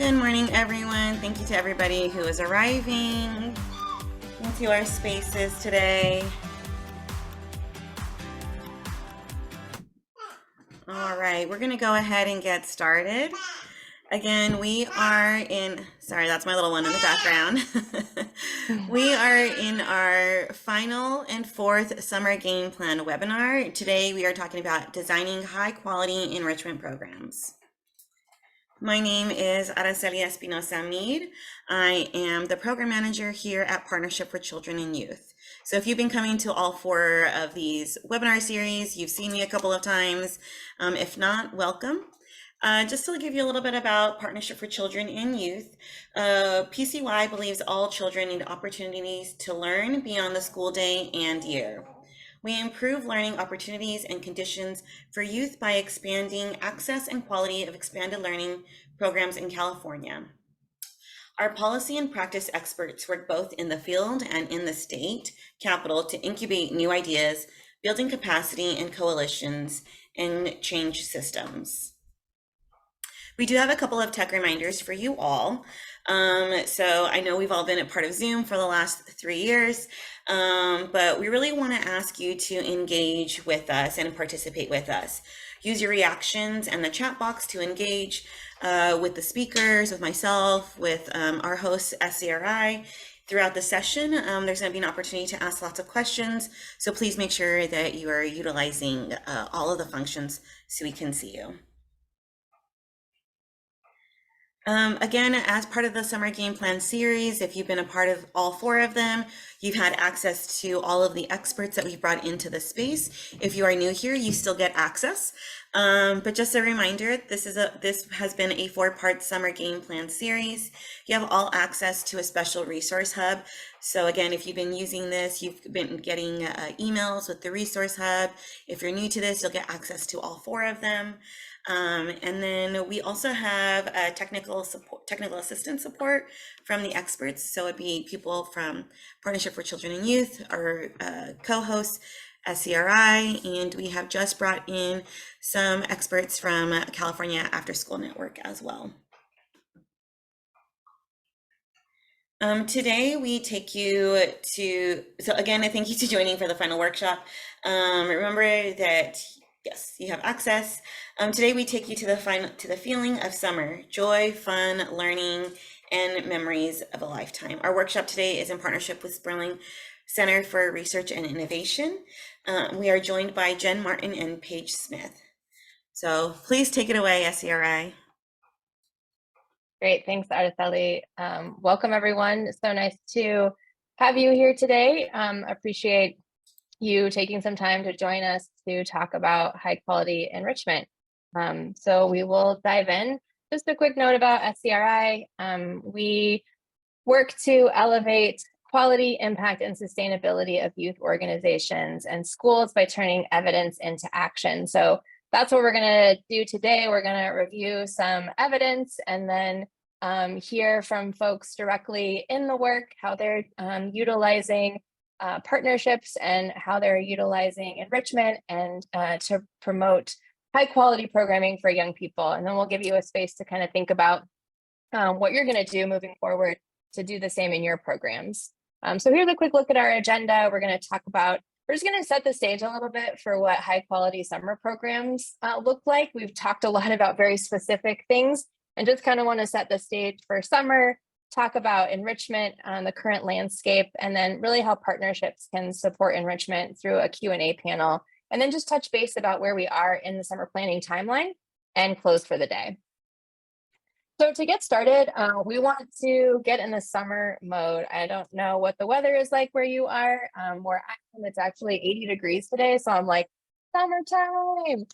Good morning, everyone. Thank you to everybody who is arriving into our spaces today. All right, we're going to go ahead and get started. Again, we are in, sorry, that's my little one in the background. We are in our final and fourth summer game plan webinar. Today, we are talking about designing high quality enrichment programs. My name is Araceli Espinosa Mead. I am the program manager here at Partnership for Children and Youth. So if you've been coming to all four of these webinar series, you've seen me a couple of times. If not, welcome. Just to give you a little bit about Partnership for Children and Youth, PCY believes all children need opportunities to learn beyond the school day and year. We improve learning opportunities and conditions for youth by expanding access and quality of expanded learning programs in California. Our policy and practice experts work both in the field and in the state capital to incubate new ideas, building capacity and coalitions, and change systems. We do have a couple of tech reminders for you all. So I know we've all been a part of Zoom for the last 3 years, but we really want to ask you to engage with us and participate with us. Use your reactions and the chat box to engage with the speakers, with myself, with our host, SCRI. Throughout the session, there's going to be an opportunity to ask lots of questions. So please make sure that you are utilizing all of the functions so we can see you. Again, as part of the Summer Game Plan series, if you've been a part of all four of them, you've had access to all of the experts that we've brought into the space. If you are new here, you still get access. But just a reminder, this has been a 4-part Summer Game Plan series. You have all access to a special resource hub. So again, if you've been using this, you've been getting emails with the resource hub. If you're new to this, you'll get access to all 4 of them. And then we also have technical assistance support from the experts. So it'd be people from Partnership for Children and Youth, our co-hosts, SCRI, and we have just brought in some experts from California After School Network as well. Today we take you to, so again, I thank you to joining for the final workshop. Remember that yes, you have access. Today we take you to the feeling of summer, joy, fun, learning, and memories of a lifetime. Our workshop today is in partnership with Sperling Center for Research and Innovation. We are joined by Jen Martin and Paige Smith. So please take it away, SCRI. Great, thanks, Araceli. Welcome, everyone. So nice to have you here today. Appreciate you taking some time to join us to talk about high quality enrichment. So we will dive in. Just a quick note about SCRI. We work to elevate quality, impact, and sustainability of youth organizations and schools by turning evidence into action. So that's what we're going to do today. We're going to review some evidence and then hear from folks directly in the work, how they're utilizing partnerships and how they're utilizing enrichment and to promote high quality programming for young people. And then we'll give you a space to kind of think about what you're going to do moving forward to do the same in your programs. So here's a quick look at our agenda. We're going to talk about, we're just going to set the stage a little bit for what high quality summer programs look like. We've talked a lot about very specific things and just kind of want to set the stage for summer, talk about enrichment on the current landscape, and then really how partnerships can support enrichment through a Q&A panel, and then just touch base about where we are in the summer planning timeline and close for the day. So to get started, we want to get in the summer mode. I don't know what the weather is like where you are. Where I am, it's actually 80 degrees today, so I'm like, summertime.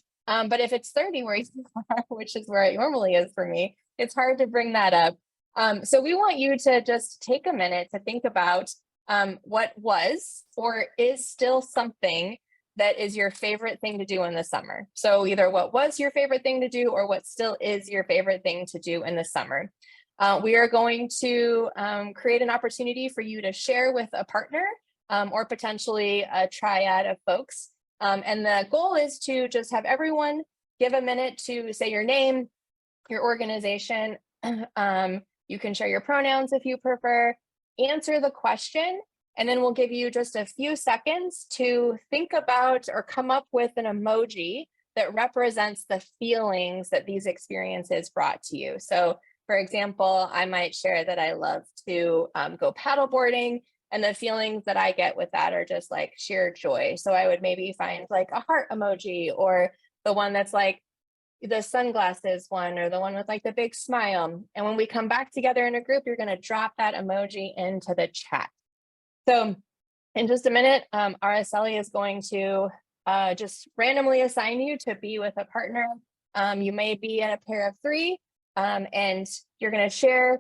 But if it's 30 where you are, which is where it normally is for me, it's hard to bring that up. So we want you to just take a minute to think about what was or is still something that is your favorite thing to do in the summer. So either what was your favorite thing to do or what still is your favorite thing to do in the summer. We are going to create an opportunity for you to share with a partner or potentially a triad of folks. And the goal is to just have everyone give a minute to say your name, your organization, You can share your pronouns if you prefer, answer the question, and then we'll give you just a few seconds to think about or come up with an emoji that represents the feelings that these experiences brought to you. So for example, I might share that I love to go paddleboarding, and the feelings that I get with that are just like sheer joy. So I would maybe find like a heart emoji, or the one that's like the sunglasses one, or the one with like the big smile. And when we come back together in a group, you're going to drop that emoji into the chat. So in just a minute, Araceli is going to just randomly assign you to be with a partner. You may be in a pair of three, and you're going to share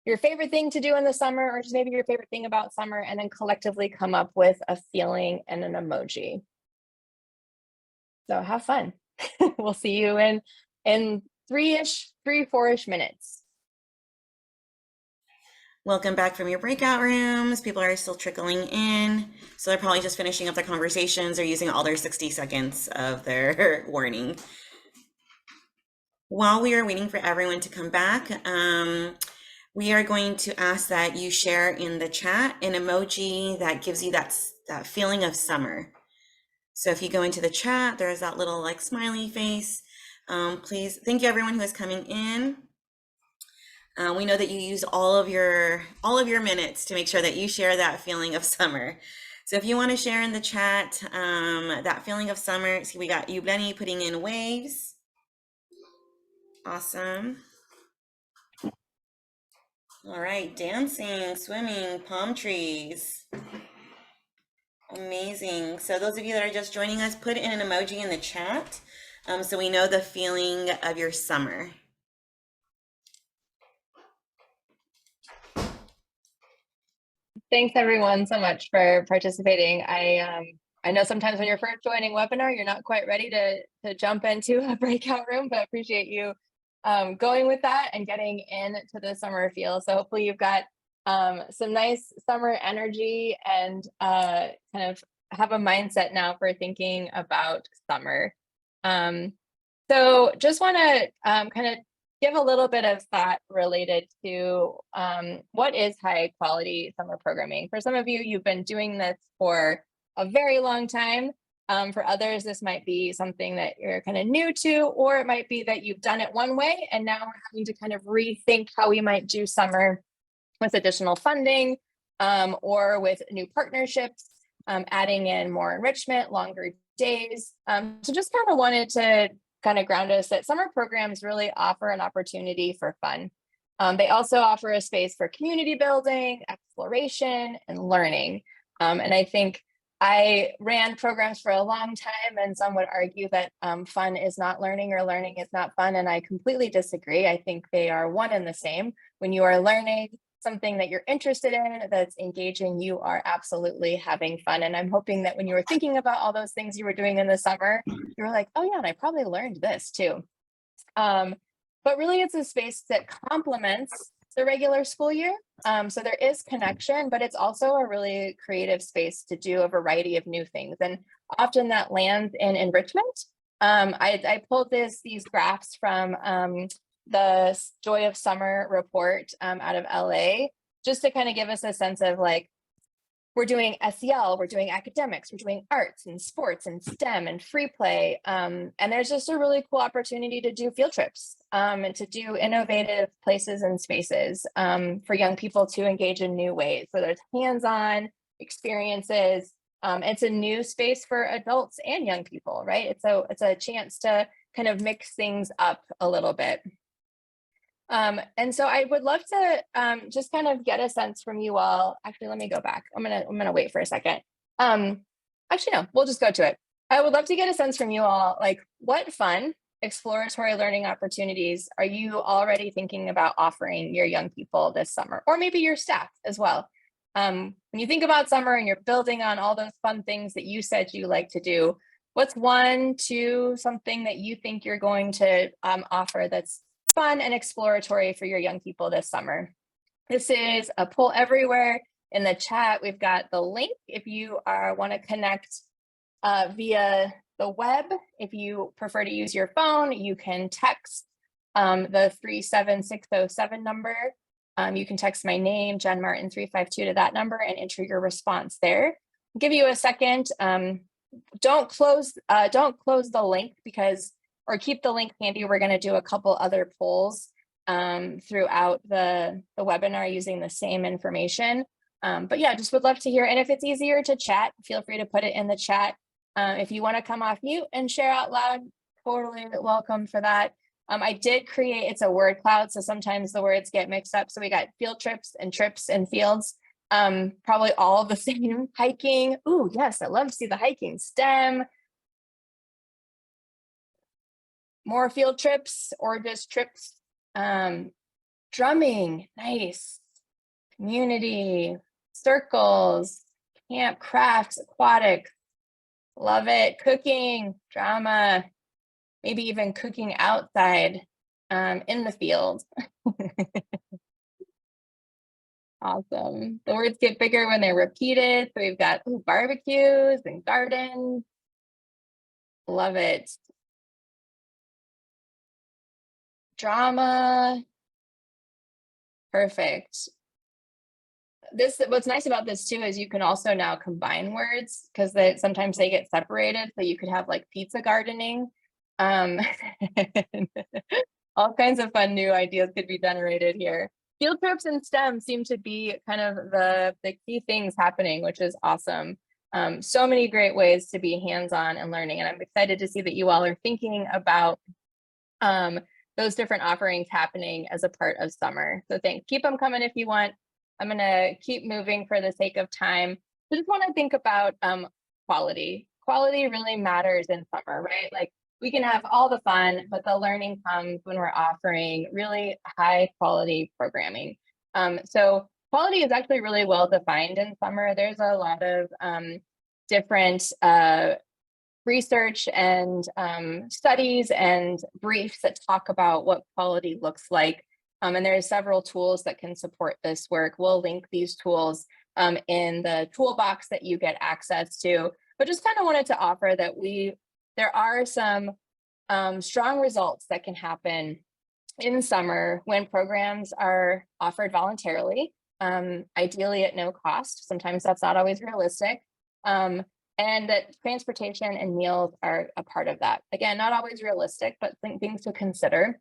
your favorite thing to do in the summer, or just maybe your favorite thing about summer, and then collectively come up with a feeling and an emoji. So have fun. We'll see you in 4-ish minutes. Welcome back from your breakout rooms. People are still trickling in. So they're probably just finishing up their conversations or using all their 60 seconds of their warning. While we are waiting for everyone to come back, we are going to ask that you share in the chat an emoji that gives you that feeling of summer. So if you go into the chat, there's that little like smiley face. Please, thank you everyone who is coming in. We know that you use all of your minutes to make sure that you share that feeling of summer. So if you want to share in the chat that feeling of summer, see, we got Yubleni putting in waves. Awesome. All right, dancing, swimming, palm trees. Amazing. So those of you that are just joining us, put in an emoji in the chat so we know the feeling of your summer. Thanks everyone so much for participating. I know sometimes when you're first joining webinar, you're not quite ready to jump into a breakout room, but appreciate you going with that and getting into the summer feel. So hopefully you've got some nice summer energy and kind of have a mindset now for thinking about summer. So just want to kind of give a little bit of thought related to what is high quality summer programming. For some of you, you've been doing this for a very long time. For others, this might be something that you're kind of new to, or it might be that you've done it one way and now we're having to kind of rethink how we might do summer with additional funding or with new partnerships, adding in more enrichment, longer days. So just kind of wanted to kind of ground us that summer programs really offer an opportunity for fun. They also offer a space for community building, exploration, and learning. And I think I ran programs for a long time, and some would argue that fun is not learning or learning is not fun. And I completely disagree. I think they are one and the same. When you are learning something that you're interested in, that's engaging, you are absolutely having fun. And I'm hoping that when you were thinking about all those things you were doing in the summer, you were like, oh yeah, and I probably learned this too. But really it's a space that complements the regular school year. So there is connection, but it's also a really creative space to do a variety of new things. And often that lands in enrichment. I pulled these graphs from the Joy of Summer report out of LA, just to kind of give us a sense of like, we're doing SEL, we're doing academics, we're doing arts and sports and STEM and free play. And there's just a really cool opportunity to do field trips and to do innovative places and spaces for young people to engage in new ways. So there's hands-on experiences. It's a new space for adults and young people, right? It's a chance to kind of mix things up a little bit. And so I would love to just kind of get a sense from you all. Actually, let me go back. I'm gonna wait for a second. Actually, no, we'll just go to it. I would love to get a sense from you all, like what fun exploratory learning opportunities are you already thinking about offering your young people this summer, or maybe your staff as well? When you think about summer and you're building on all those fun things that you said you like to do, what's one, two, something that you think you're going to offer that's fun and exploratory for your young people this summer? This is a poll everywhere. In the chat, we've got the link if you want to connect via the web. If you prefer to use your phone, you can text the 37607 number. You can text my name, Jen Martin 352 to that number and enter your response there. I'll give you a second. Don't close the link or keep the link handy. We're going to do a couple other polls throughout the webinar using the same information. But yeah, just would love to hear. And if it's easier to chat, feel free to put it in the chat. If you want to come off mute and share out loud, totally welcome for that. I did create, it's a word cloud, so sometimes the words get mixed up. So we got field trips and fields, probably all the same. Hiking, ooh, yes, I love to see the hiking. STEM, more field trips or just trips. Drumming, nice. Community, circles, camp, crafts, aquatics, love it. Cooking, drama, maybe even cooking outside in the field. Awesome. The words get bigger when they're repeated. So we've got barbecues and gardens. Love it. Drama. Perfect. What's nice about this too is you can also now combine words because sometimes they get separated. So you could have like pizza gardening. All kinds of fun new ideas could be generated here. Field trips and STEM seem to be kind of the key things happening, which is awesome. So many great ways to be hands-on and learning. And I'm excited to see that you all are thinking about those different offerings happening as a part of summer. So keep them coming if you want. I'm gonna keep moving for the sake of time. I just wanna think about quality. Quality really matters in summer, right? Like we can have all the fun, but the learning comes when we're offering really high quality programming. So quality is actually really well defined in summer. There's a lot of different research and studies and briefs that talk about what quality looks like. And there are several tools that can support this work. We'll link these tools in the toolbox that you get access to, but just kind of wanted to offer that there are some strong results that can happen in summer when programs are offered voluntarily, ideally at no cost. Sometimes that's not always realistic. And that transportation and meals are a part of that. Again, not always realistic, but things to consider.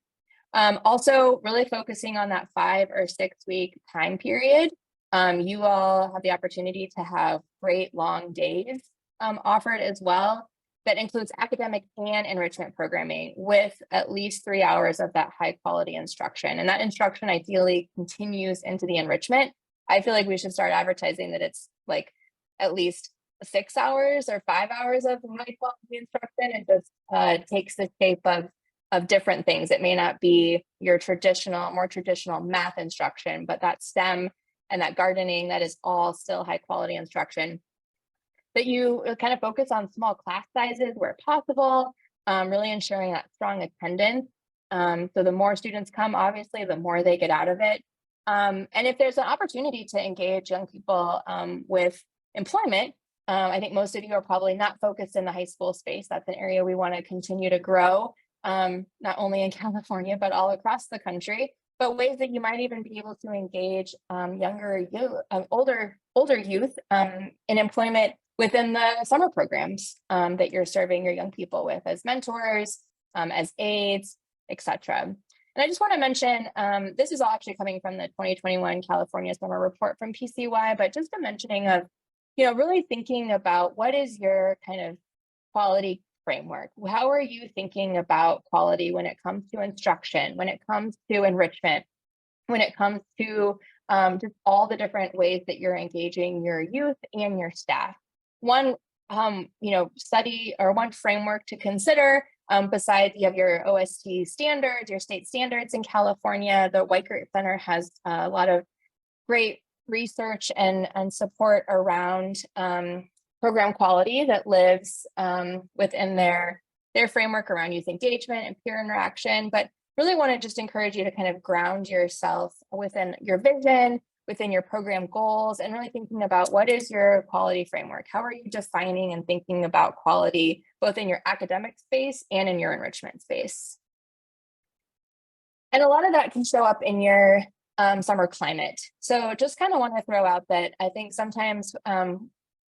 Also really focusing on that 5 or 6 week time period. You all have the opportunity to have great long days offered as well. That includes academic and enrichment programming with at least 3 hours of that high quality instruction. And that instruction ideally continues into the enrichment. I feel like we should start advertising that it's like at least 6 hours or 5 hours of high quality instruction. It just takes the shape of different things. It may not be your more traditional math instruction, but that STEM and that gardening, that is all still high quality instruction. That you kind of focus on small class sizes where possible, really ensuring that strong attendance. So the more students come, obviously, the more they get out of it. And if there's an opportunity to engage young people with employment, I think most of you are probably not focused in the high school space. That's an area we want to continue to grow, not only in California, but all across the country. But ways that you might even be able to engage older youth in employment within the summer programs that you're serving your young people with as mentors, as aides, etc. And I just want to mention, this is all actually coming from the 2021 California Summer Report from PCY, but just a mentioning of, really thinking about what is your kind of quality framework? How are you thinking about quality when it comes to instruction, when it comes to enrichment, when it comes to just all the different ways that you're engaging your youth and your staff? One, study or one framework to consider, besides you have your OST standards, your state standards in California, the Weichert Center has a lot of great research and support around program quality that lives within their framework around youth engagement and peer interaction. But really want to just encourage you to kind of ground yourself within your vision, within your program goals, and really thinking about what is your quality framework? How are you defining and thinking about quality, both in your academic space and in your enrichment space? And a lot of that can show up in your summer climate. So just kind of want to throw out that I think sometimes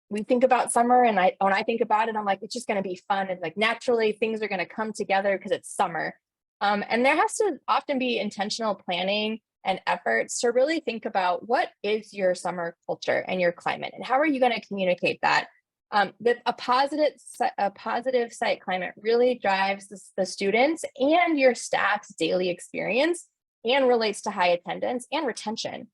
we think about summer, and when I think about it, I'm like, it's just going to be fun. And like naturally things are going to come together because it's summer. And there has to often be intentional planning and efforts to really think about what is your summer culture and your climate, and how are you going to communicate that? That a positive site climate really drives the students and your staff's daily experience and relates to high attendance and retention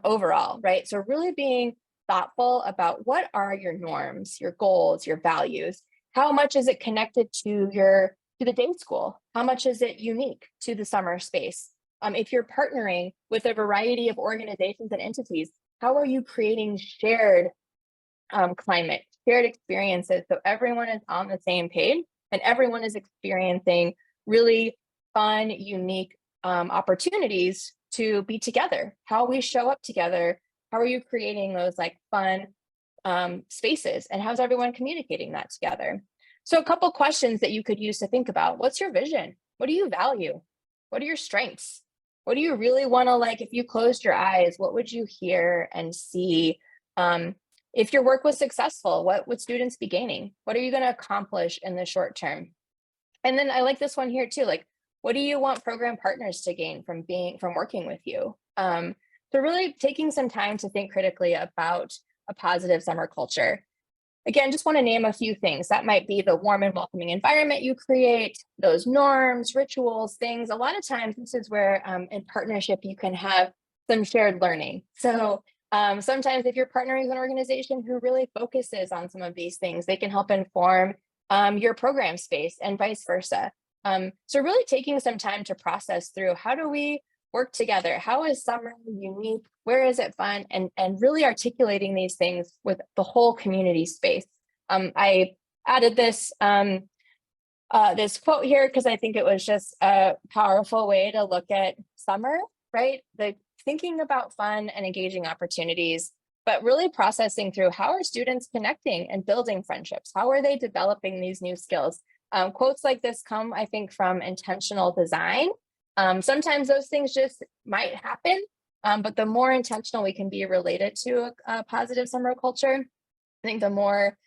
overall, right? So really being thoughtful about what are your norms, your goals, your values, how much is it connected to the day school? How much is it unique to the summer space? If you're partnering with a variety of organizations and entities, how are you creating shared climate, shared experiences, so everyone is on the same page and everyone is experiencing really fun, unique opportunities to be together? How we show up together, how are you creating those like fun spaces, and how's everyone communicating that together? So a couple questions that you could use to think about: what's your vision? What do you value? What are your strengths? What do you really want to, like, if you closed your eyes, what would you hear and see? If your work was successful, what would students be gaining? What are you going to accomplish in the short term? And then I like this one here too, like, what do you want program partners to gain from working with you? So really taking some time to think critically about a positive summer culture. Again, just want to name a few things. That might be the warm and welcoming environment you create, those norms, rituals, things. A lot of times this is where in partnership you can have some shared learning. So sometimes if you're partnering with an organization who really focuses on some of these things, they can help inform your program space and vice versa. So really taking some time to process through, how do we work together? How is summer unique? Where is it fun? And really articulating these things with the whole community space. I added this this quote here because I think it was just a powerful way to look at summer, right? The thinking about fun and engaging opportunities, but really processing through, how are students connecting and building friendships? How are they developing these new skills? Quotes like this come, I think, from intentional design. Sometimes those things just might happen, but the more intentional we can be related to a positive summer culture, I think the more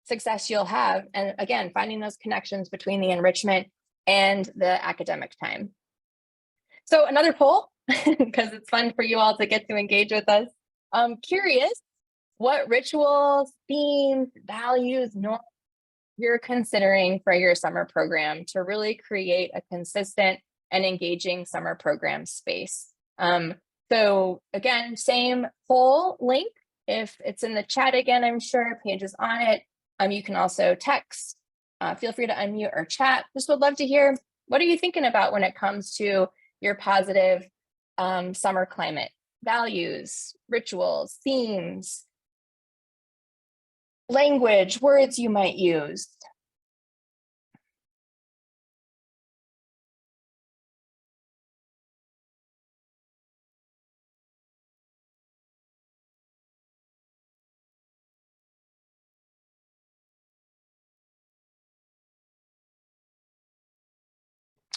success you'll have. And again, finding those connections between the enrichment and the academic time. So another poll, because it's fun for you all to get to engage with us. I'm curious what rituals, themes, values, norms you're considering for your summer program to really create a consistent and engaging summer program space. So again, same poll link. If it's in the chat again, I'm sure Paige is on it. You can also text. Feel free to unmute or chat. Just would love to hear, what are you thinking about when it comes to your positive summer climate? Values, rituals, themes, language, words you might use.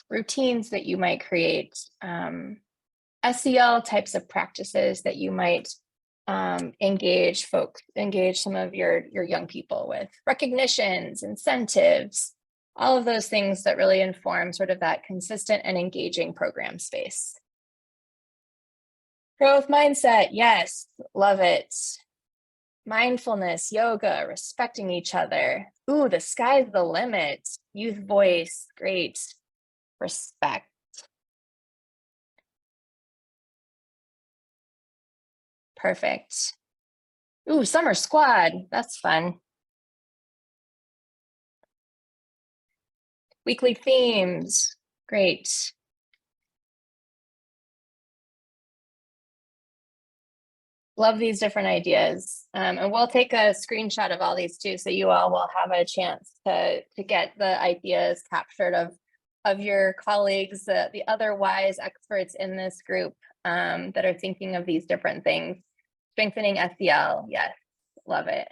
Routines that you might create, SEL types of practices that you might engage some of your young people with, recognitions, incentives, all of those things that really inform sort of that consistent and engaging program space. Growth mindset, yes, love it. Mindfulness, yoga, respecting each other. Ooh, the sky's the limit. Youth voice, great. Respect. Perfect. Ooh, summer squad, that's fun. Weekly themes, great. Love these different ideas. And we'll take a screenshot of all these too, so you all will have a chance to get the ideas captured of your colleagues, the other wise experts in this group that are thinking of these different things. Strengthening SEL, yes, love it.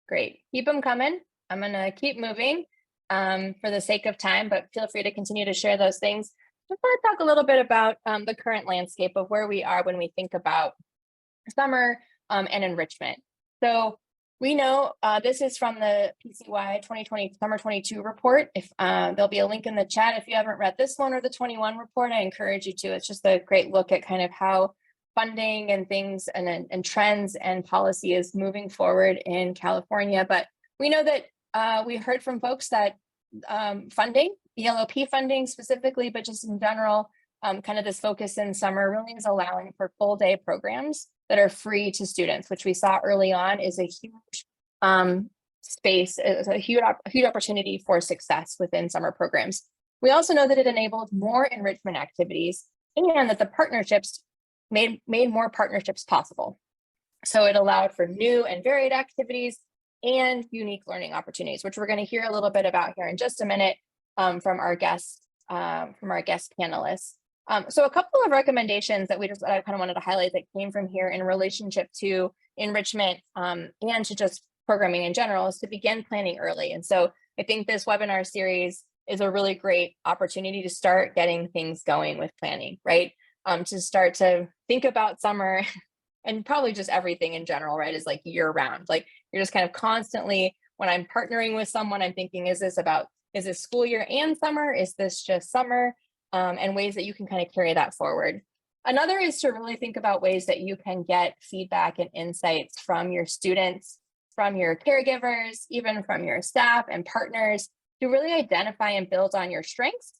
Great, keep them coming. I'm gonna keep moving. for the sake of time, but feel free to continue to share those things. Just want to talk a little bit about the current landscape of where we are when we think about summer and enrichment. So we know this is from the PCY 2020 Summer 22 report. If there'll be a link in the chat. If you haven't read this one or the 21 report, I encourage you to. It's just a great look at kind of how funding and things and trends and policy is moving forward in California. But we know that we heard from folks that funding, ELOP funding specifically, but just in general, kind of this focus in summer really is allowing for full day programs that are free to students, which we saw early on is a huge space, is a huge opportunity for success within summer programs. We also know that it enabled more enrichment activities and that the partnerships made more partnerships possible. So it allowed for new and varied activities and unique learning opportunities, which we're going to hear a little bit about here in just a minute from our guest panelists. So a couple of recommendations that I kind of wanted to highlight that came from here in relationship to enrichment and to just programming in general is to begin planning early. And so I think this webinar series is a really great opportunity to start getting things going with planning, right? To start to think about summer and probably just everything in general, right? Is like year round. Like you're just kind of constantly, when I'm partnering with someone, I'm thinking, is this school year and summer? Is this just summer? And ways that you can kind of carry that forward. Another is to really think about ways that you can get feedback and insights from your students, from your caregivers, even from your staff and partners to really identify and build on your strengths,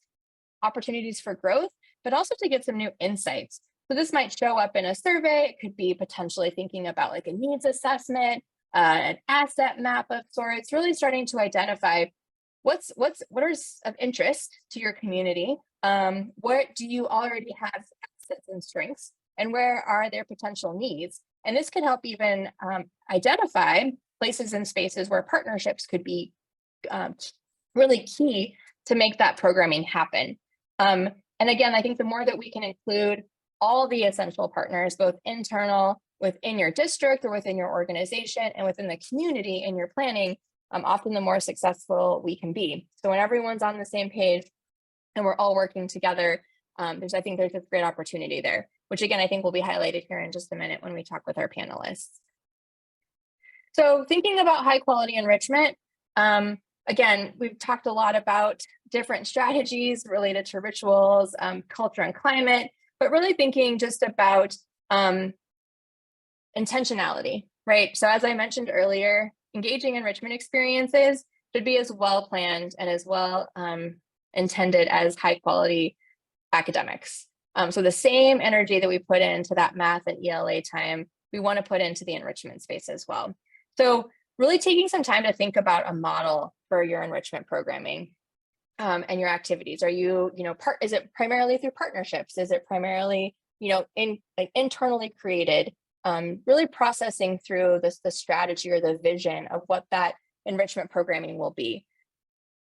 opportunities for growth, but also to get some new insights. So this might show up in a survey. It could be potentially thinking about like a needs assessment, an asset map of sorts, really starting to identify what is of interest to your community. What do you already have assets and strengths, and where are their potential needs? And this can help even identify places and spaces where partnerships could be really key to make that programming happen. And again, I think the more that we can include all the essential partners, both internal within your district or within your organization and within the community in your planning, often the more successful we can be. So when everyone's on the same page and we're all working together, I think there's a great opportunity there, which again, I think will be highlighted here in just a minute when we talk with our panelists. So thinking about high quality enrichment, again, we've talked a lot about different strategies related to rituals, culture and climate, but really thinking just about intentionality, right? So as I mentioned earlier, engaging enrichment experiences should be as well planned and as well intended as high quality academics. So the same energy that we put into that math and ELA time, we want to put into the enrichment space as well. So really taking some time to think about a model for your enrichment programming and your activities. Are you, is it primarily through partnerships? Is it primarily, internally created? Really processing through the strategy or the vision of what that enrichment programming will be.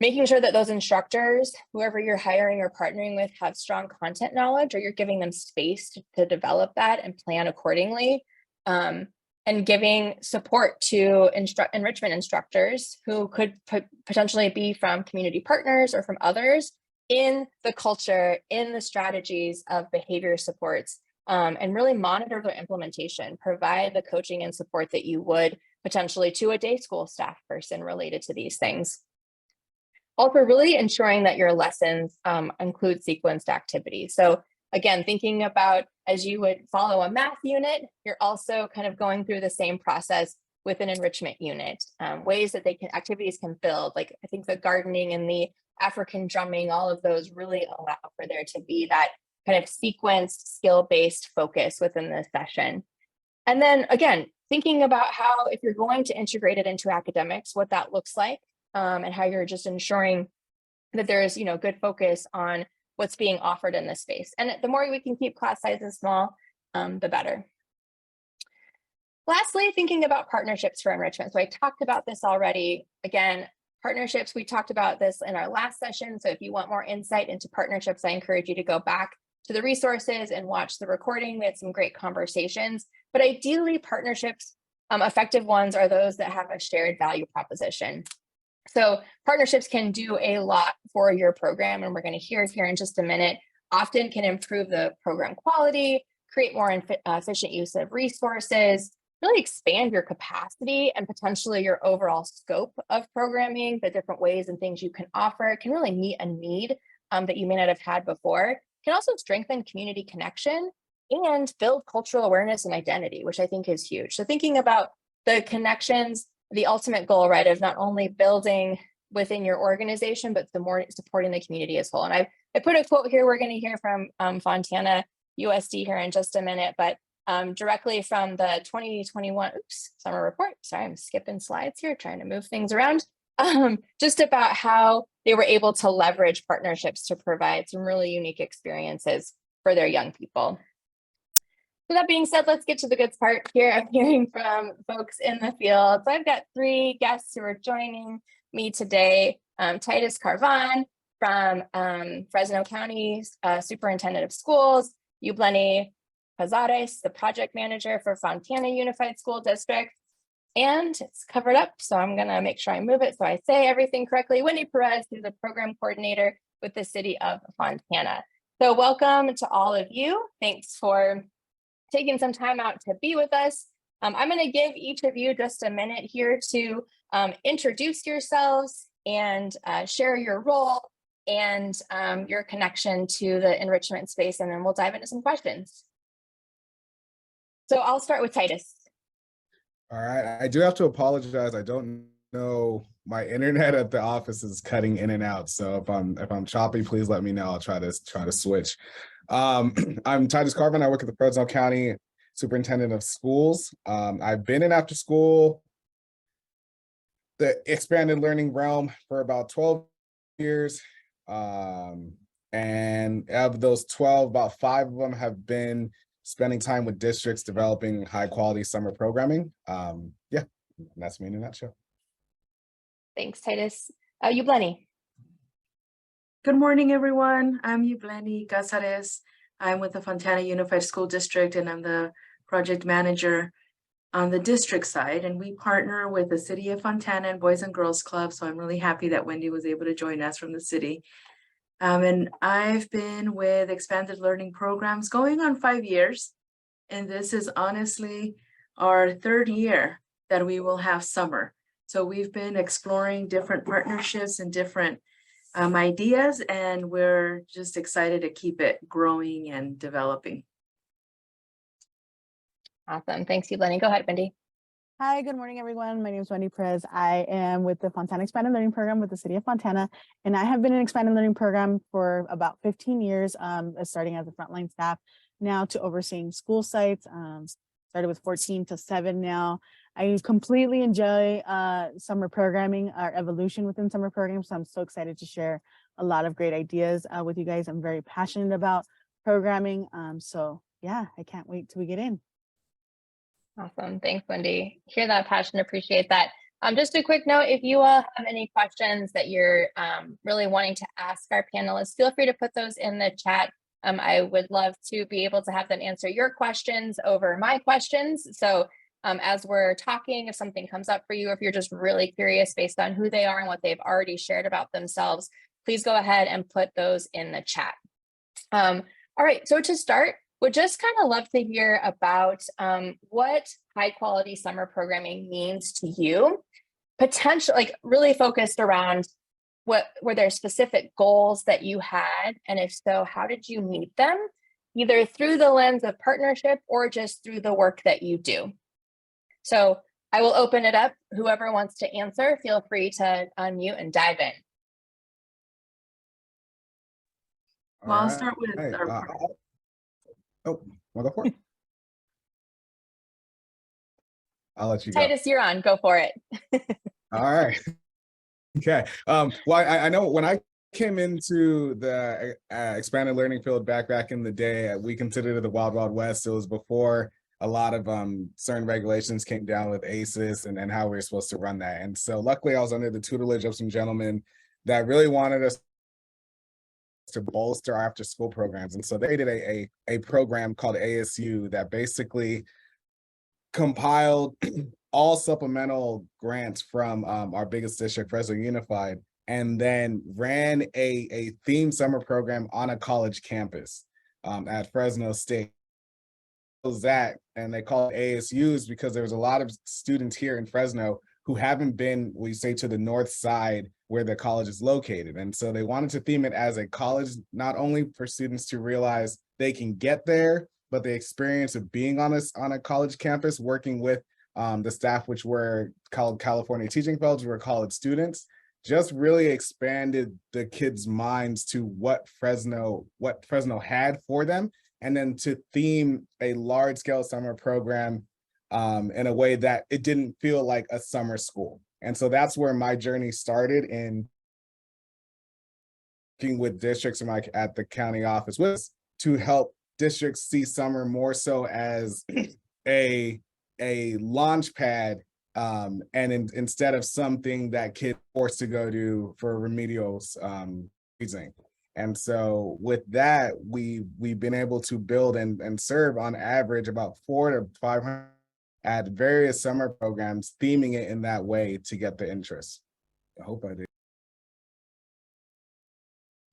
Making sure that those instructors, whoever you're hiring or partnering with, have strong content knowledge, or you're giving them space to develop that and plan accordingly. And giving support to enrichment instructors who could potentially be from community partners or from others in the culture, in the strategies of behavior supports, and really monitor their implementation, provide the coaching and support that you would potentially to a day school staff person related to these things. Also, really ensuring that your lessons include sequenced activities. So again, thinking about as you would follow a math unit, you're also kind of going through the same process with an enrichment unit, ways that activities can build, like I think the gardening and the African drumming, all of those really allow for there to be that kind of sequenced skill-based focus within the session. And then again, thinking about how, if you're going to integrate it into academics, what that looks like, and how you're just ensuring that there is, good focus on what's being offered in this space. And the more we can keep class sizes small, the better. Lastly, thinking about partnerships for enrichment. So I talked about this already. Again, partnerships, we talked about this in our last session. So if you want more insight into partnerships, I encourage you to go back to the resources and watch the recording. We had some great conversations, but ideally partnerships, effective ones are those that have a shared value proposition. So partnerships can do a lot for your program, and we're going to hear it here in just a minute. Often can improve the program quality, create more efficient use of resources, really expand your capacity and potentially your overall scope of programming, the different ways and things you can offer. It can really meet a need that you may not have had before. It can also strengthen community connection and build cultural awareness and identity, which I think is huge. So thinking about the connections, the ultimate goal, right, of not only building within your organization, but the more supporting the community as a whole. And I put a quote here we're going to hear from Fontana USD here in just a minute, but directly from the 2021 summer report. Sorry, I'm skipping slides here, trying to move things around. Just about how they were able to leverage partnerships to provide some really unique experiences for their young people. So that being said, let's get to the good part here of hearing from folks in the field. So I've got 3 guests who are joining me today. Titus Karvon from Fresno County Superintendent of Schools, Yubleni Cazares, the project manager for Fontana Unified School District. And it's covered up, so I'm gonna make sure I move it so I say everything correctly. Wendy Perez, who's the program coordinator with the City of Fontana. So welcome to all of you. Thanks for taking some time out to be with us. I'm going to give each of you just a minute here to introduce yourselves and share your role and your connection to the enrichment space, and then we'll dive into some questions. So I'll start with Titus. All right, I do have to apologize. I don't know, my internet at the office is cutting in and out. So if I'm choppy, please let me know. I'll try to switch. I'm Titus Karvon. I work at the Fresno County Superintendent of Schools. I've been in after school, the expanded learning realm for about 12 years. And of those 12, about 5 of them have been spending time with districts developing high quality summer programming. Yeah, that's me in a nutshell. Thanks, Titus. Yubleni. Good morning, everyone. I'm Yubleni Cazares. I'm with the Fontana Unified School District, and I'm the project manager on the district side. And we partner with the City of Fontana and Boys and Girls Club. So I'm really happy that Wendy was able to join us from the city. And I've been with expanded learning programs going on 5 years. And this is honestly our 3rd year that we will have summer. So we've been exploring different partnerships and different ideas, and we're just excited to keep it growing and developing. Awesome. Thanks, Yubleni. Go ahead, Wendy. Hi, good morning, everyone. My name is Wendy Perez. I am with the Fontana Expanded Learning Program with the City of Fontana, and I have been in Expanded Learning Program for about 15 years, starting as a frontline staff, now to overseeing school sites, started with 14 to 7 now. I completely enjoy summer programming, our evolution within summer programs. So I'm so excited to share a lot of great ideas with you guys. I'm very passionate about programming. So yeah, I can't wait till we get in. Awesome. Thanks, Wendy. Hear that passion, appreciate that. Just a quick note, if you all have any questions that you're really wanting to ask our panelists, feel free to put those in the chat. I would love to be able to have them answer your questions over my questions. So as we're talking, if something comes up for you, if you're just really curious based on who they are and what they've already shared about themselves, please go ahead and put those in the chat. All right, so to start, would just kind of love to hear about what high quality summer programming means to you. Potential, like really focused around what were there specific goals that you had, and if so, how did you meet them, either through the lens of partnership or just through the work that you do? So I will open it up. Whoever wants to answer, feel free to unmute and dive in. Well, I'll start with oh, wanna go for it? I'll let you go. Titus, you're on. Go for it. All right. Okay. Well, I know when I came into the expanded learning field back in the day, we considered it the Wild Wild West. It was before a lot of certain regulations came down with ACES and how we were supposed to run that. And so luckily I was under the tutelage of some gentlemen that really wanted us to bolster our after school programs. And so they did a program called ASU that basically compiled all supplemental grants from our biggest district, Fresno Unified, and then ran a themed summer program on a college campus at Fresno State. That, and they call it ASUs because there's a lot of students here in Fresno who haven't been, we say, to the north side where the college is located. And so they wanted to theme it as a college, not only for students to realize they can get there, but the experience of being on a college campus, working with the staff, which were called California Teaching Fellows, who were college students, just really expanded the kids' minds to what Fresno had for them. And then to theme a large scale summer program in a way that it didn't feel like a summer school. And so that's where my journey started in working with districts at the county office, was to help districts see summer more so as a launch pad instead of something that kids are forced to go to for remedial reasoning. And so with that, we've been able to build and serve on average about 400 to 500 at various summer programs, theming it in that way to get the interest. I hope I did.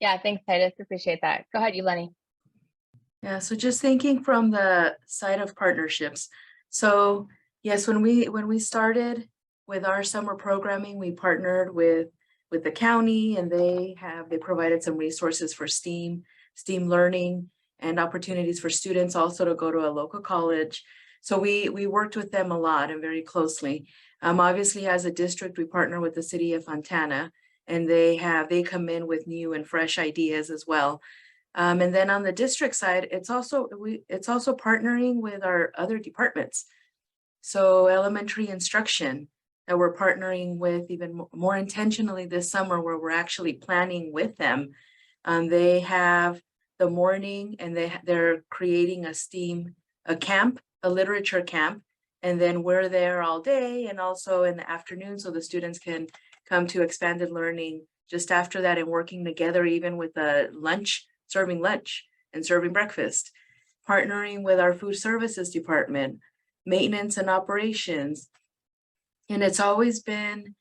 Yeah, thanks, Titus. Appreciate that. Go ahead, Yubleni. Yeah, so just thinking from the side of partnerships. So yes, when we started with our summer programming, we partnered with the county, and they provided some resources for STEAM learning and opportunities for students also to go to a local college. So we worked with them a lot and very closely. Obviously, as a district, we partner with the City of Fontana, and they come in with new and fresh ideas as well. And then on the district side, it's also partnering with our other departments. So elementary instruction, that we're partnering with even more intentionally this summer, where we're actually planning with them. They have the morning, and they're creating a camp, a literature camp, and then we're there all day and also in the afternoon, so the students can come to expanded learning just after that, and working together even with the serving lunch and serving breakfast. Partnering with our food services department, maintenance and operations. And it's always been,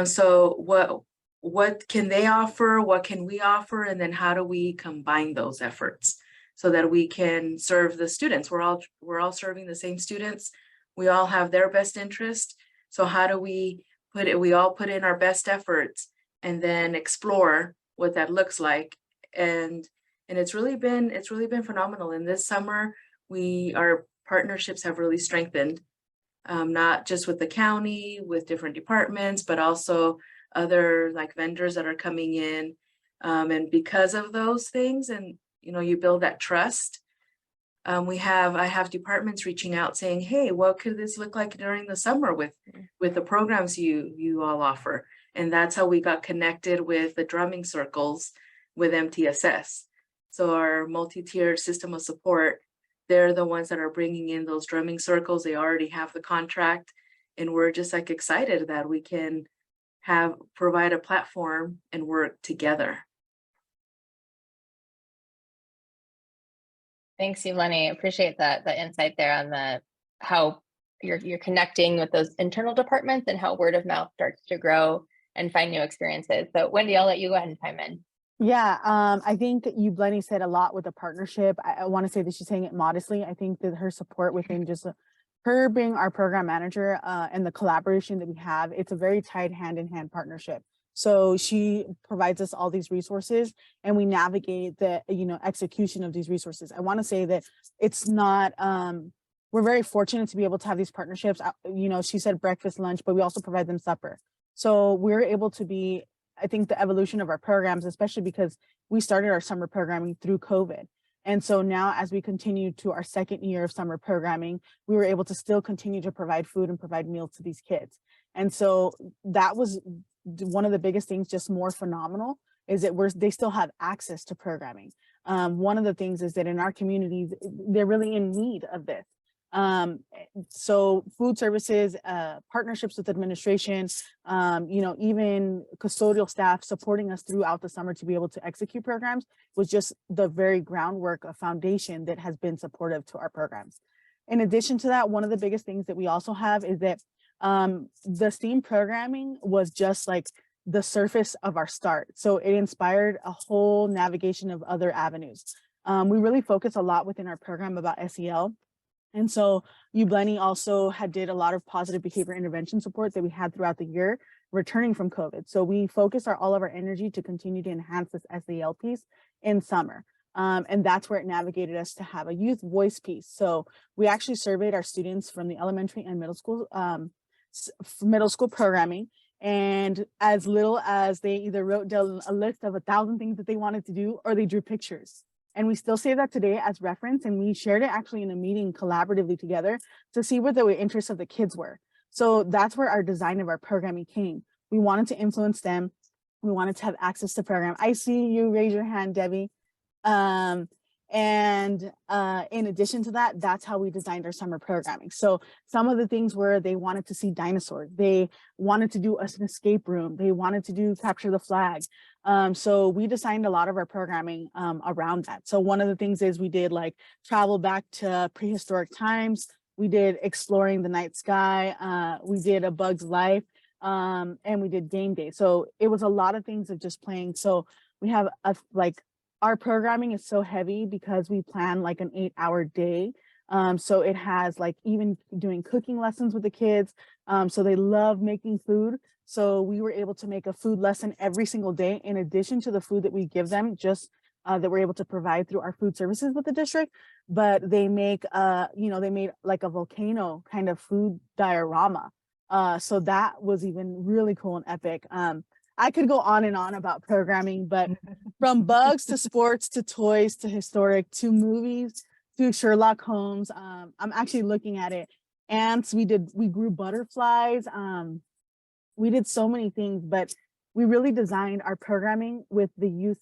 so what can they offer? What can we offer? And then how do we combine those efforts so that we can serve the students? We're all serving the same students. We all have their best interest. So how do we all put in our best efforts and then explore what that looks like. And it's really been phenomenal. And this summer, our partnerships have really strengthened. Not just with the county, with different departments, but also other like vendors that are coming in. And because of those things, and you build that trust. I have departments reaching out saying, hey, what could this look like during the summer with the programs you all offer? And that's how we got connected with the drumming circles with MTSS. So our multi-tiered system of support, they're the ones that are bringing in those drumming circles. They already have the contract, and we're just like excited that we can provide a platform and work together. Thanks, Yubleni. Appreciate the insight there on how you're connecting with those internal departments and how word of mouth starts to grow and find new experiences. So Wendy, I'll let you go ahead and chime in. Yeah, I think Yubleni said a lot with the partnership. I want to say that she's saying it modestly. I think that her support within just her being our program manager and the collaboration that we have, it's a very tight hand-in-hand partnership. So she provides us all these resources, and we navigate the execution of these resources. I want to say that it's not, we're very fortunate to be able to have these partnerships. She said breakfast, lunch, but we also provide them supper. So we're able to be, I think, the evolution of our programs, especially because we started our summer programming through COVID. And so now as we continue to our second year of summer programming, we were able to still continue to provide food and provide meals to these kids. And so that was one of the biggest things, just more phenomenal, is that they still have access to programming. One of the things is that in our communities, they're really in need of this. So food services, partnerships with administration, even custodial staff supporting us throughout the summer to be able to execute programs was just the very groundwork, a foundation that has been supportive to our programs. In addition to that, one of the biggest things that we also have is that The STEAM programming was just like the surface of our start. So it inspired a whole navigation of other avenues. We really focus a lot within our program about SEL. And so Yubleni also did a lot of positive behavior intervention support that we had throughout the year returning from COVID. So we focused all of our energy to continue to enhance this SEL piece in summer. And that's where it navigated us to have a youth voice piece. So we actually surveyed our students from the elementary and middle school programming. And as little as they either wrote down a list of 1,000 things that they wanted to do, or they drew pictures. And we still say that today as reference, and we shared it actually in a meeting collaboratively together to see what the interests of the kids were. So that's where our design of our programming came. We wanted to influence them. We wanted to have access to program. I see you raise your hand, Debbie. In addition to that, that's how we designed our summer programming. So some of the things were they wanted to see dinosaurs. They wanted to do an escape room. They wanted to do capture the flag. So we designed a lot of our programming around that. So one of the things is we did like travel back to prehistoric times. We did exploring the night sky. We did A Bug's Life, and we did game day. So it was a lot of things of just playing. So we have our programming is so heavy because we plan like an 8-hour day. So it has like even doing cooking lessons with the kids. So they love making food. So we were able to make a food lesson every single day, in addition to the food that we give them, just that we're able to provide through our food services with the district. But they make, they made like a volcano kind of food diorama. So that was even really cool and epic. I could go on and on about programming, but from bugs to sports to toys to historic to movies to Sherlock Holmes. I'm actually looking at it. Ants, we grew butterflies. We did so many things, but we really designed our programming with the youth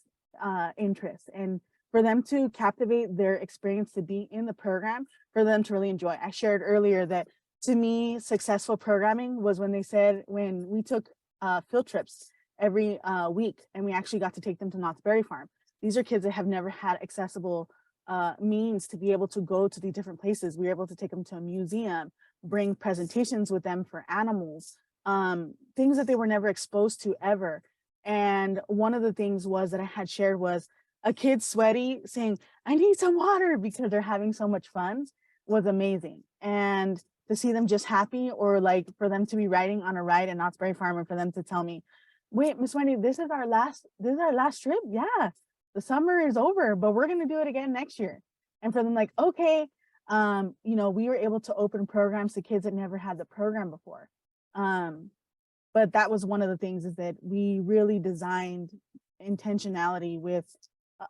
interest and for them to captivate their experience to be in the program, for them to really enjoy. I shared earlier that to me, successful programming was when we took field trips every week, and we actually got to take them to Knott's Berry Farm. These are kids that have never had accessible means to be able to go to the different places. We were able to take them to a museum, bring presentations with them for animals, things that they were never exposed to ever. And one of the things was that I had shared was a kid sweaty saying, "I need some water," because they're having so much fun, was amazing. And to see them just happy, or like for them to be riding on a ride at Knott's Berry Farm and for them to tell me, "Wait, Miss Wendy, this is our last trip. Yeah, the summer is over, but we're gonna do it again next year." And for them, like, okay, we were able to open programs to kids that never had the program before. But that was one of the things, is that we really designed intentionality with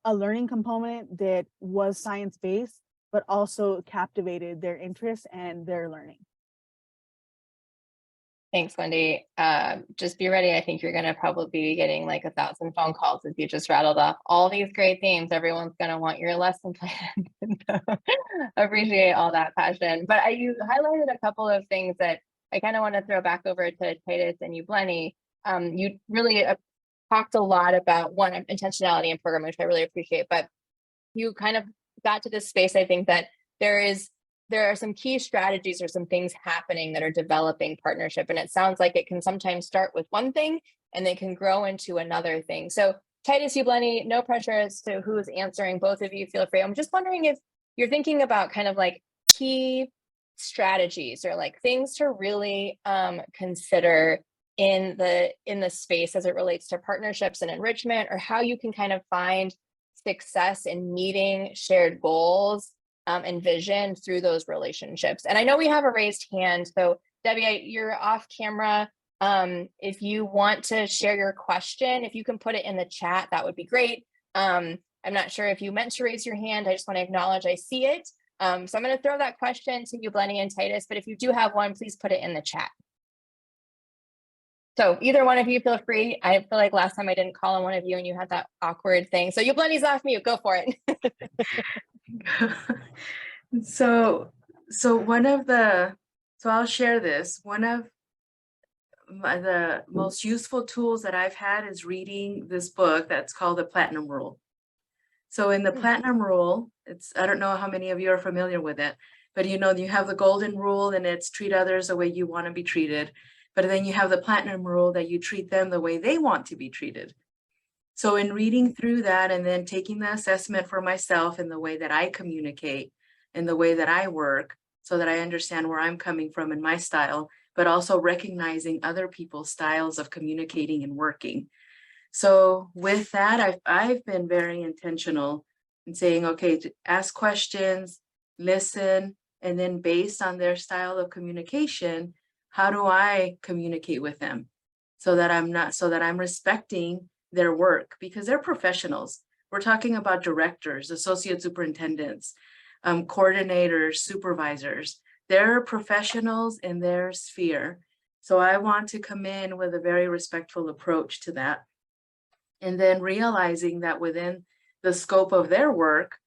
a learning component that was science-based, but also captivated their interest and their learning. Thanks, Wendy. Just be ready. I think you're going to probably be getting like 1,000 phone calls if you just rattled off all these great themes. Everyone's going to want your lesson plan. Appreciate all that passion. But you highlighted a couple of things that I kind of want to throw back over to Titus and Yubleni. You really talked a lot about intentionality and programming, which I really appreciate. But you kind of got to this space, I think, that there are some key strategies or some things happening that are developing partnership. And it sounds like it can sometimes start with one thing and they can grow into another thing. So Titus, Yubleni, no pressure as to who's answering. Both of you feel free. I'm just wondering if you're thinking about kind of like key strategies or like things to really consider in the space as it relates to partnerships and enrichment, or how you can kind of find success in meeting shared goals and vision through those relationships. And I know we have a raised hand. So Debbie, you're off camera. If you want to share your question, if you can put it in the chat, that would be great. I'm not sure if you meant to raise your hand. I just want to acknowledge I see it. So I'm going to throw that question to Yubleni and Titus, but if you do have one, please put it in the chat. So either one of you, feel free. I feel like last time I didn't call on one of you and you had that awkward thing. So Yubleni's off mute, go for it. So I'll share this. One of the most useful tools that I've had is reading this book that's called The Platinum Rule. So in the Platinum Rule, I don't know how many of you are familiar with it, But you know, you have the golden rule and it's treat others the way you want to be treated. But then you have the platinum rule that you treat them the way they want to be treated. So in reading through that and then taking the assessment for myself in the way that I communicate, in the way that I work, so that I understand where I'm coming from in my style, but also recognizing other people's styles of communicating and working. So with that, I've been very intentional in saying, okay, to ask questions, listen, and then based on their style of communication, how do I communicate with them so that I'm respecting their work, because they're professionals. We're talking about directors, associate superintendents, coordinators, supervisors. They're professionals in their sphere. So I want to come in with a very respectful approach to that. And then realizing that within the scope of their work,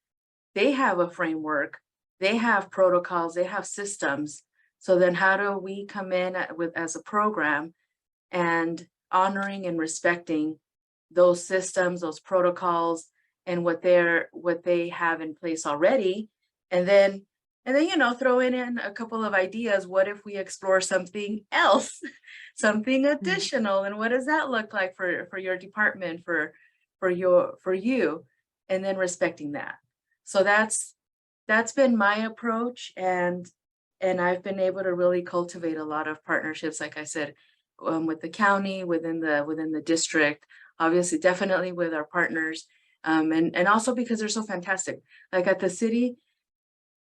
they have a framework, they have protocols, they have systems. So then how do we come in as a program and honoring and respecting those systems, those protocols, and what they have in place already, and then you know, throw in a couple of ideas. What if we explore something else, something additional, and what does that look like for your department, for you, and then respecting that. So that's been my approach, and I've been able to really cultivate a lot of partnerships, like I said, with the county, within the district, obviously, definitely with our partners, and also because they're so fantastic. Like at the city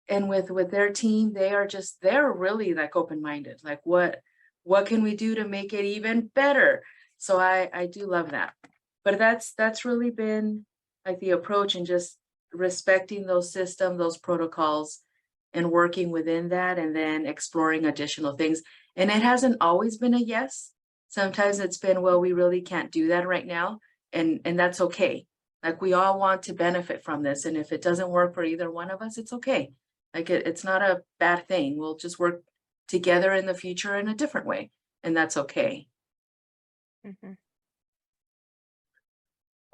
and with their team, they're really like open-minded. Like what can we do to make it even better? So I do love that. But that's really been like the approach, and just respecting those systems, those protocols, and working within that, and then exploring additional things. And it hasn't always been a yes. Sometimes it's been, well, we really can't do that right now. And that's okay. Like we all want to benefit from this. And if it doesn't work for either one of us, it's okay. Like it's not a bad thing. We'll just work together in the future in a different way. And that's okay. Mm-hmm.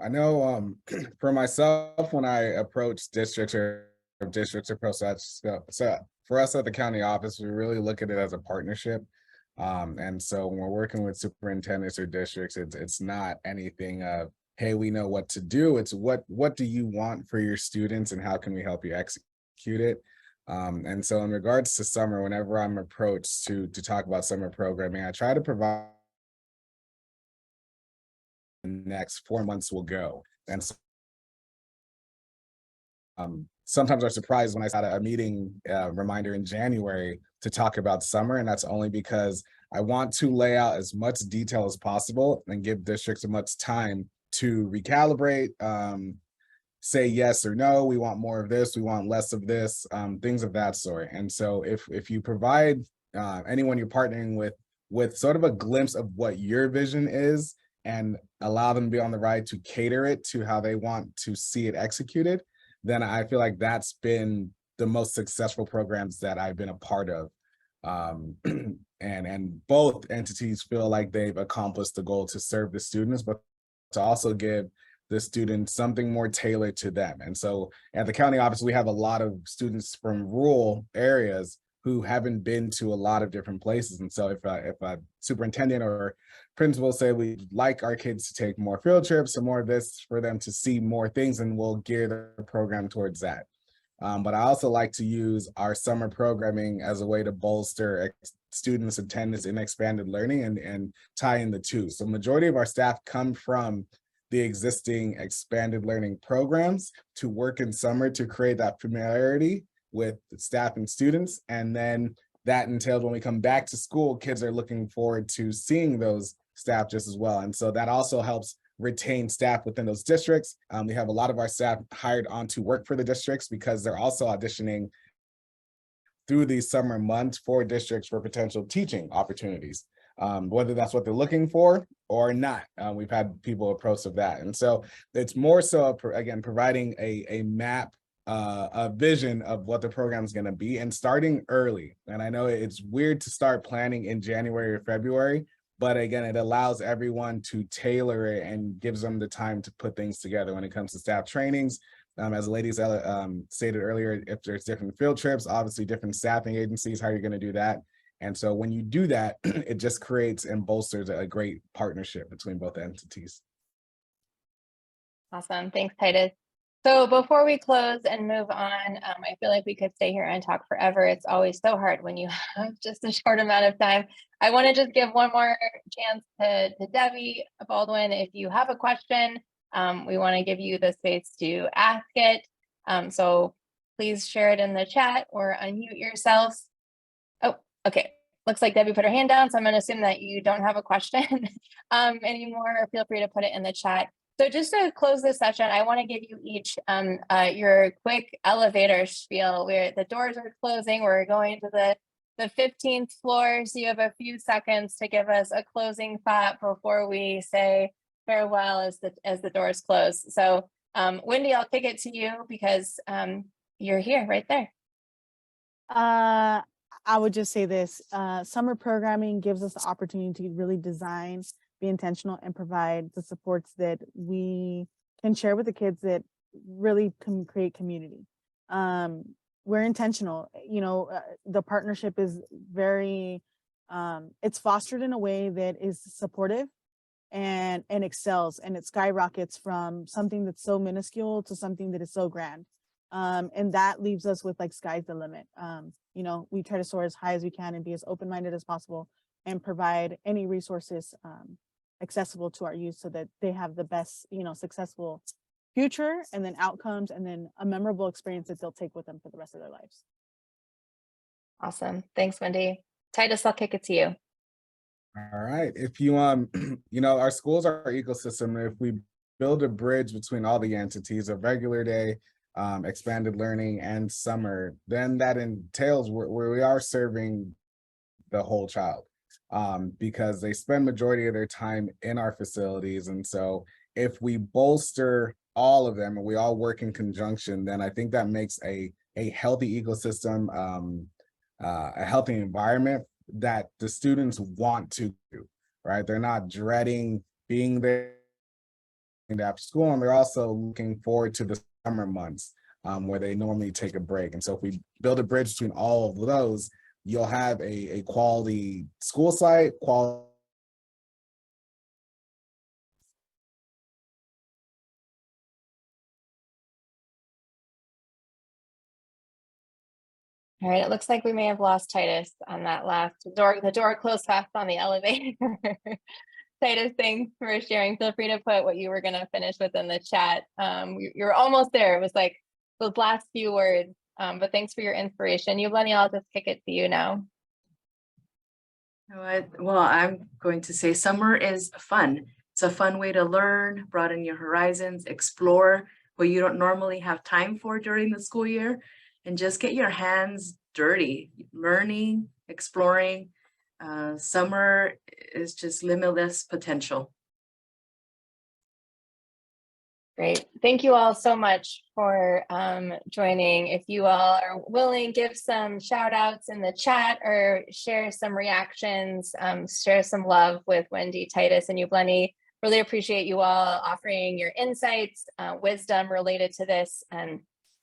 I know for myself, when I approach districts or process, so for us at the county office, we really look at it as a partnership. And so when we're working with superintendents or districts, it's not anything of, hey, we know what to do. It's what do you want for your students and how can we help you execute it? And so in regards to summer, whenever I'm approached to talk about summer programming, I try to provide the next 4 months will go. And so, sometimes I'm surprised when I had a meeting reminder in January to talk about summer, and that's only because I want to lay out as much detail as possible and give districts as much time to recalibrate, say yes or no, we want more of this, we want less of this, things of that sort. And so if you provide anyone you're partnering with sort of a glimpse of what your vision is and allow them to be on the ride to cater it to how they want to see it executed, then I feel like that's been the most successful programs that I've been a part of. And both entities feel like they've accomplished the goal to serve the students, but to also give the students something more tailored to them. And so at the county office, we have a lot of students from rural areas who haven't been to a lot of different places. And so if a superintendent or principal say we'd like our kids to take more field trips and more of this for them to see more things, and we'll gear the program towards that. But I also like to use our summer programming as a way to bolster students' attendance in expanded learning and tie in the two. So majority of our staff come from the existing expanded learning programs to work in summer to create that familiarity with staff and students. And then that entails when we come back to school, kids are looking forward to seeing those staff just as well. And so that also helps retain staff within those districts. We have a lot of our staff hired on to work for the districts because they're also auditioning through these summer months for districts for potential teaching opportunities, whether that's what they're looking for or not. We've had people approach of that. And so it's more so, again, providing a map, a vision of what the program is going to be and starting early. And I know it's weird to start planning in January or February, but again, it allows everyone to tailor it and gives them the time to put things together when it comes to staff trainings, As the ladies stated earlier, if there's different field trips, obviously different staffing agencies, how you're going to do that. And so when you do that, it just creates and bolsters a great partnership between both entities. Awesome. Thanks, Titus. So before we close and move on, I feel like we could stay here and talk forever. It's always so hard when you have just a short amount of time. I want to just give one more chance to Debbie Baldwin. If you have a question, we want to give you the space to ask it. So please share it in the chat or unmute yourselves. Oh, okay. Looks like Debbie put her hand down, so I'm going to assume that you don't have a question anymore. Feel free to put it in the chat. So just to close this session, I want to give you each your quick elevator spiel where the doors are closing. We're going to the 15th floor. So you have a few seconds to give us a closing thought before we say farewell as the doors close. So Wendy, I'll kick it to you because you're here right there. I would just say this, summer programming gives us the opportunity to really design, be intentional, and provide the supports that we can share with the kids that really can create community. We're intentional, the partnership is very, it's fostered in a way that is supportive and excels, and it skyrockets from something that's so minuscule to something that is so grand. And that leaves us with like, sky's the limit. We try to soar as high as we can and be as open-minded as possible and provide any resources accessible to our youth so that they have the best, successful future and then outcomes and then a memorable experience that they'll take with them for the rest of their lives. Awesome. Thanks, Wendy. Titus, I'll kick it to you. All right. If you, our schools are our ecosystem. If we build a bridge between all the entities of regular day, expanded learning, and summer, then that entails where we are serving the whole child, because they spend majority of their time in our facilities. And so if we bolster all of them and we all work in conjunction, then I think that makes a healthy ecosystem, a healthy environment that the students want to do, right? They're not dreading being there after school, and they're also looking forward to the summer months where they normally take a break. And so if we build a bridge between all of those, you'll have a quality school site, quality. All right, it looks like we may have lost Titus on that last door. The door closed fast on the elevator. Titus, thanks for sharing. Feel free to put what you were going to finish with in the chat. You're almost there. It was like those last few words, but thanks for your inspiration. Yubleni, I'll just kick it to you now. Well, I'm going to say summer is fun. It's a fun way to learn, broaden your horizons, explore what you don't normally have time for during the school year, and just get your hands dirty, learning, exploring. Summer is just limitless potential. Great. Thank you all so much for joining. If you all are willing, give some shout outs in the chat or share some reactions, share some love with Wendy, Titus, and Yubleni. Really appreciate you all offering your insights, wisdom related to this, and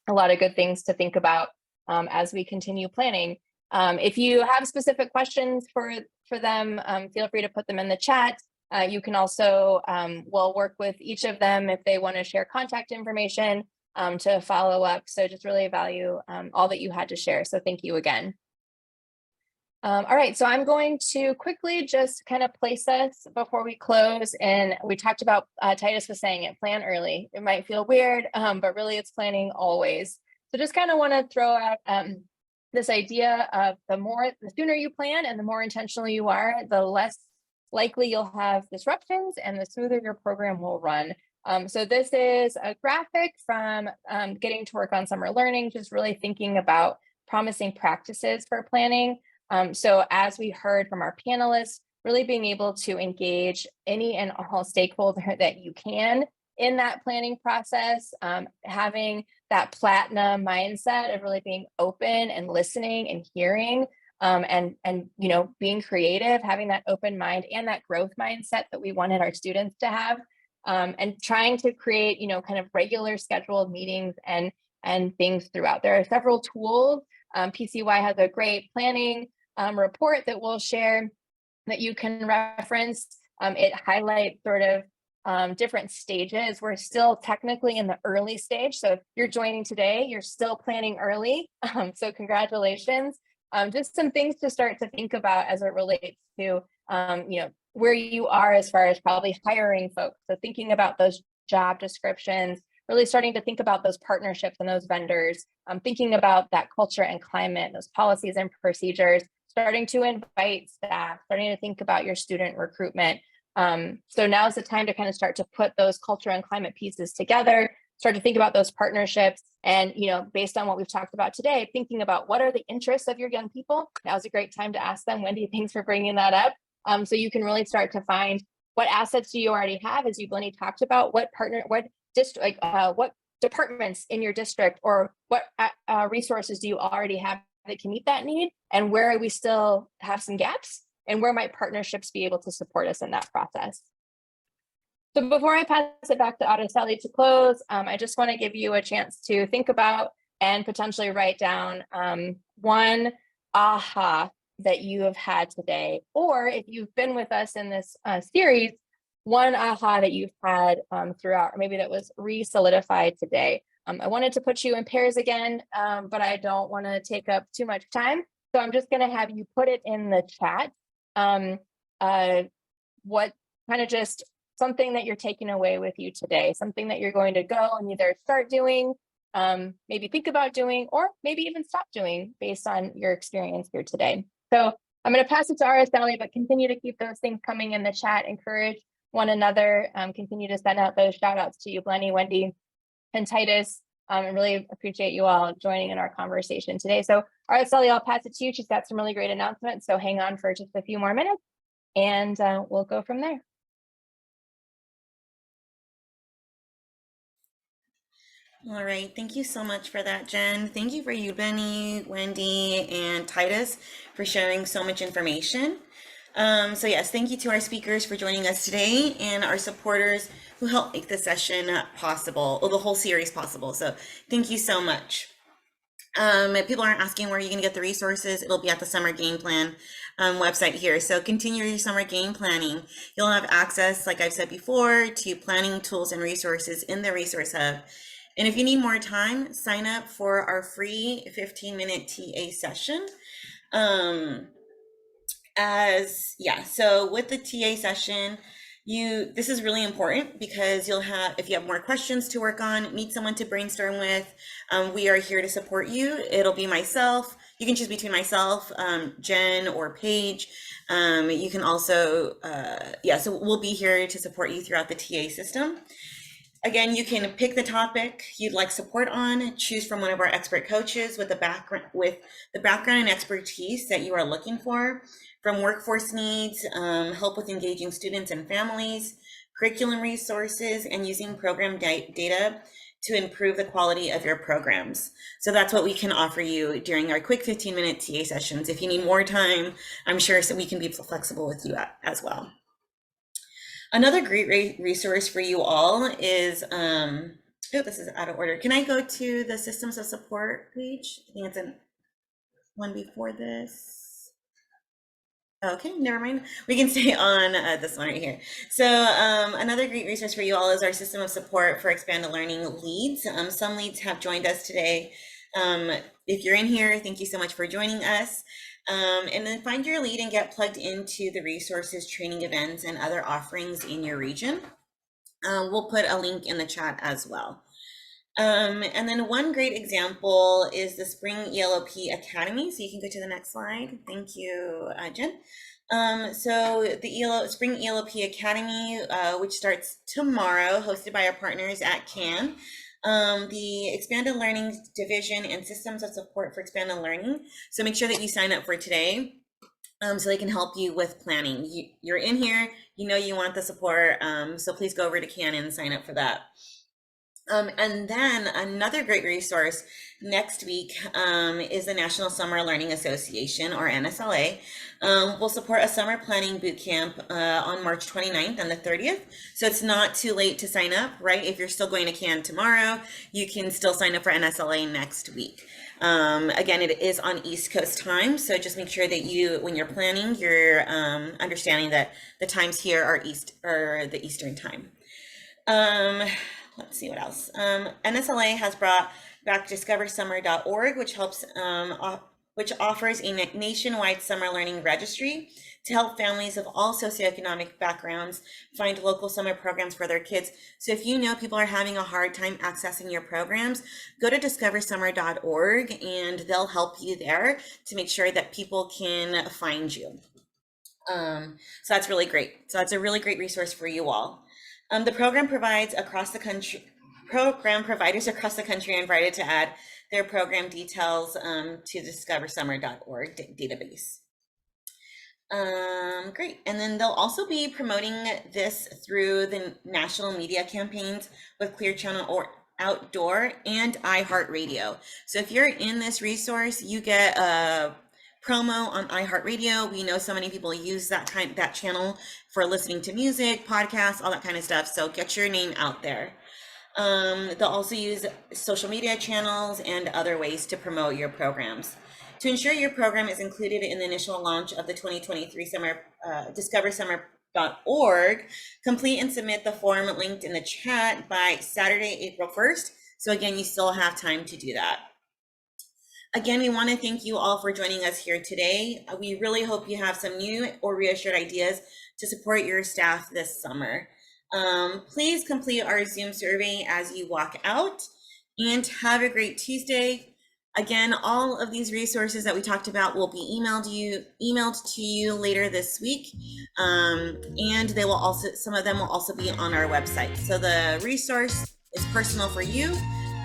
a lot of good things to think about as we continue planning. If you have specific questions for them, feel free to put them in the chat. You can also, we'll work with each of them if they want to share contact information to follow up. So just really value all that you had to share. So thank you again. All right, so I'm going to quickly just kind of place us before we close. And we talked about, Titus was saying it, plan early. It might feel weird, but really it's planning always. So just kind of want to throw out this idea of the sooner you plan and the more intentional you are, the less likely you'll have disruptions and the smoother your program will run. So this is a graphic from getting to work on summer learning, just really thinking about promising practices for planning. So as we heard from our panelists, really being able to engage any and all stakeholders that you can in that planning process, having that platinum mindset of really being open and listening and hearing, and being creative, having that open mind and that growth mindset that we wanted our students to have. and trying to create, kind of regular scheduled meetings and things throughout. There are several tools. PCY has a great planning report that we'll share that you can reference. It highlights sort of different stages. We're still technically in the early stage. So if you're joining today, you're still planning early. So congratulations. Just some things to start to think about as it relates to, where you are as far as probably hiring folks. So thinking about those job descriptions, really starting to think about those partnerships and those vendors, thinking about that culture and climate, those policies and procedures, starting to invite staff, starting to think about your student recruitment. So now is the time to kind of start to put those culture and climate pieces together, start to think about those partnerships. And, based on what we've talked about today, thinking about what are the interests of your young people. Now's a great time to ask them. Wendy, thanks for bringing that up. So you can really start to find what assets do you already have, as Yubleni talked about, what departments in your district, or what resources do you already have that can meet that need, and where we still have some gaps, and where might partnerships be able to support us in that process. So before I pass it back to Araceli to close, I just want to give you a chance to think about and potentially write down one aha that you have had today, or if you've been with us in this series, one aha that you've had throughout, or maybe that was re-solidified today. I wanted to put you in pairs again, but I don't want to take up too much time. So I'm just going to have you put it in the chat. What kind of just something that you're taking away with you today, something that you're going to go and either start doing, maybe think about doing, or maybe even stop doing based on your experience here today. So I'm going to pass it to Araceli, but continue to keep those things coming in the chat, encourage one another, continue to send out those shout outs to Yubleni, Wendy, and Titus, and really appreciate you all joining in our conversation today. So Araceli, I'll pass it to you. She's got some really great announcements, so hang on for just a few more minutes and we'll go from there. All right, thank you so much for that, Jen. Thank you for Yubleni, Wendy, and Titus for sharing so much information. So yes, thank you to our speakers for joining us today, and our supporters who helped make this session possible, or the whole series possible. So thank you so much. If people aren't asking where you're gonna get the resources, it'll be at the Summer Game Plan website here. So continue your summer game planning. You'll have access, like I've said before, to planning tools and resources in the Resource Hub. And if you need more time, sign up for our free 15-minute TA session. So with the TA session, this is really important because you'll have, if you have more questions to work on, meet someone to brainstorm with. We are here to support you. It'll be myself. You can choose between myself, Jen, or Paige. You can also, so we'll be here to support you throughout the TA system. Again, you can pick the topic you'd like support on, choose from one of our expert coaches with the background and expertise that you are looking for, from workforce needs, help with engaging students and families, curriculum resources, and using program data to improve the quality of your programs. So that's what we can offer you during our quick 15-minute TA sessions. If you need more time, I'm sure we can be flexible with you as well. Another great resource for you all is, this is out of order. Can I go to the Systems of Support page? I think it's in one before this. Okay, never mind. We can stay on this one right here. So another great resource for you all is our System of Support for Expanded Learning leads. Some leads have joined us today. If you're in here, thank you so much for joining us. And then find your lead and get plugged into the resources, training events, and other offerings in your region. We'll put a link in the chat as well. And then one great example is the Spring ELOP Academy. So you can go to the next slide. Thank you, Jen. So the Spring ELOP Academy, which starts tomorrow, hosted by our partners at CAN. The Expanded Learning Division and Systems of Support for Expanded Learning. So make sure that you sign up for today so they can help you with planning. You're in here, you know you want the support, so please go over to CAN and sign up for that. And then another great resource next week is the National Summer Learning Association, or NSLA. Will support a summer planning boot camp on March 29th and the 30th. So it's not too late to sign up, right? If you're still going to Cannes tomorrow, you can still sign up for NSLA next week. Again, it is on East Coast time, so just make sure that you, when you're planning, you're understanding that the times here are the Eastern time. Let's see what else. NSLA has brought back discoversummer.org, which offers a nationwide summer learning registry to help families of all socioeconomic backgrounds find local summer programs for their kids. So if you know people are having a hard time accessing your programs, go to discoversummer.org and they'll help you there to make sure that people can find you. So that's really great. So that's a really great resource for you all. The program providers across the country are invited to add their program details to discoversummer.org database. Great. And then they'll also be promoting this through the national media campaigns with Clear Channel or Outdoor and iHeartRadio. So if you're in this resource, you get a promo on iHeartRadio. We know so many people use that channel for listening to music, podcasts, all that kind of stuff. So get your name out there. They'll also use social media channels and other ways to promote your programs. To ensure your program is included in the initial launch of the 2023 summer, discoversummer.org, complete and submit the form linked in the chat by Saturday, April 1st. So again, you still have time to do that. Again, we want to thank you all for joining us here today. We really hope you have some new or reassured ideas to support your staff this summer. Please complete our Zoom survey as you walk out, and have a great Tuesday. Again, all of these resources that we talked about will be emailed to you later this week, and they will also, some of them will also be on our website. So the resource is personal for you.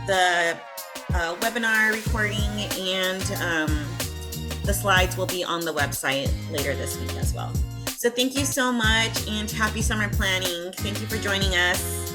The webinar recording and the slides will be on the website later this week as well. So thank you so much, and happy summer planning. Thank you for joining us.